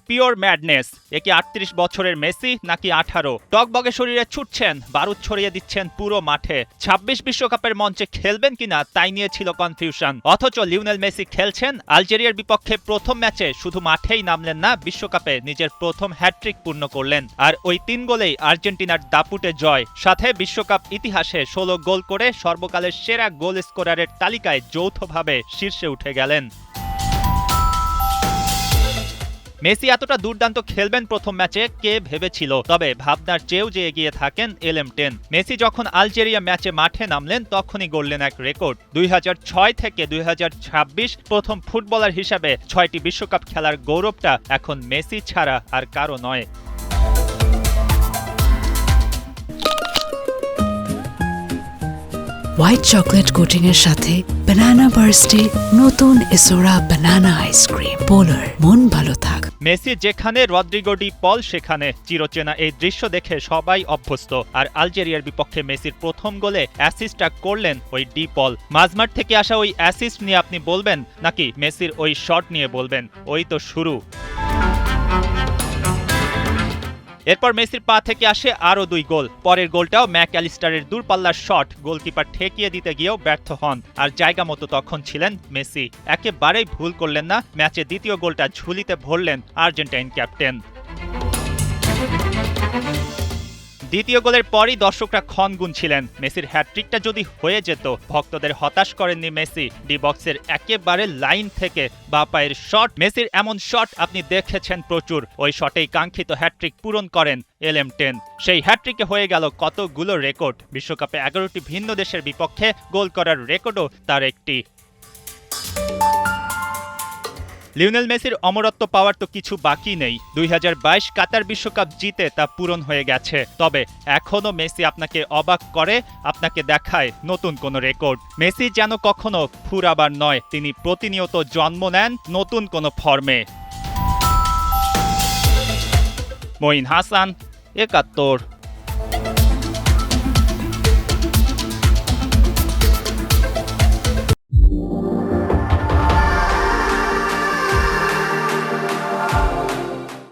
Pure madness. একে ৩৮ বছরের Messi নাকি ১৮? টকবগে শরীরে ছুটছেন, বারুদ ছড়িয়ে দিচ্ছেন পুরো মাঠে। ২৬ বিশ্বকাপের মঞ্চে খেলবেন কিনা তাই নিয়ে ছিল কনফিউশন। অথচ লিওনেল মেসি খেলছেন আলজেরিয়ার বিপক্ষে প্রথম ম্যাচে, শুধু মাঠেই নামলেন না, বিশ্বকাপে নিজের প্রথম হ্যাটট্রিক পূর্ণ করলেন। আর ওই ৩ গোলেই আর্জেন্টিনার দাপুটে জয়, সাথে বিশ্বকাপ ইতিহাসে ১৬ গোল করে সর্বকালের সেরা গোল স্কোরারের তালিকায় যৌথভাবে শীর্ষে উঠে গেলেন। মেসি এতটা দুর্দান্ত খেলবেন প্রথম ম্যাচে কে ভেবেছিল? তবে ভাবনার চেয়েও যে এগিয়ে থাকেন LM10। মেসি যখন আলজেরিয়া ম্যাচে মাঠে নামলেন তখনই গড়লেন এক রেকর্ড। ২০০৬ থেকে ২০২৬ প্রথম ফুটবলার হিসাবে ৬টি বিশ্বকাপ খেলার গৌরবটা এখন মেসি ছাড়া আর কারো নয়। হোয়াইট চকলেট কোটিং এর সাথে বানানা বার্স্টে নতুন এসোরা বানানা আইসক্রিম। পোলার, মন ভালো থাক। মেসি যেখানে, রদ্রিগো ডি পল সেখানে। চিরচেনা এই দৃশ্য দেখে সবাই অভ্যস্ত। আর আলজেরিয়ার বিপক্ষে মেসির প্রথম গোলে অ্যাসিস্টটা করলেন ওই ডি পল। মাঝমাঠ থেকে আসা ওই অ্যাসিস্ট নিয়ে আপনি বলবেন, নাকি মেসির ওই শট নিয়ে বলবেন? ওই তো শুরু। এরপর মেসির পা থেকে আসে আরও ২ গোল। পরের গোলটাও ম্যাকঅ্যালিস্টারের দূরপাল্লার শট, গোলকিপার ঠেকিয়ে দিতে গিয়েও ব্যর্থ হন। আর জায়গা মতো তখন ছিলেন মেসি। একেবারেই ভুল করলেন না, ম্যাচে দ্বিতীয় গোলটা ঝুলিতে ভরলেন আর্জেন্টাইন ক্যাপ্টেন। দ্বিতীয় গোলের পরই দর্শকরা ক্ষণ গুনছিলেন, মেসির হ্যাটট্রিকটা যদি হয়ে যেত। ভক্তদের হতাশ করেননি মেসি। ডি বক্সের একেবারে লাইন থেকে বাঁ পায়ের শট, মেসির এমন শট আপনি দেখেছেন প্রচুর। ওই শটেই কাঙ্ক্ষিত হ্যাটট্রিক পূরণ করেন LM10। সেই হ্যাটট্রিকে হয়ে গেল কতগুলো রেকর্ড। বিশ্বকাপে ১১টি ভিন্ন দেশের বিপক্ষে গোল করার রেকর্ডও তার একটি। লিওনেল মেসির অমরত্ব পাওয়ার তো কিছু বাকি নেই। ২০২২ কাতার বিশ্বকাপ জিতে তা পূরণ হয়ে গেছে। তবে এখনও মেসি আপনাকে অবাক করে, আপনাকে দেখায় নতুন কোনো রেকর্ড। মেসি যেন কখনো ফুরাবার নয়, তিনি প্রতিনিয়ত জন্ম নেন নতুন কোনো ফর্মে। মঈন হাসান, ৭১।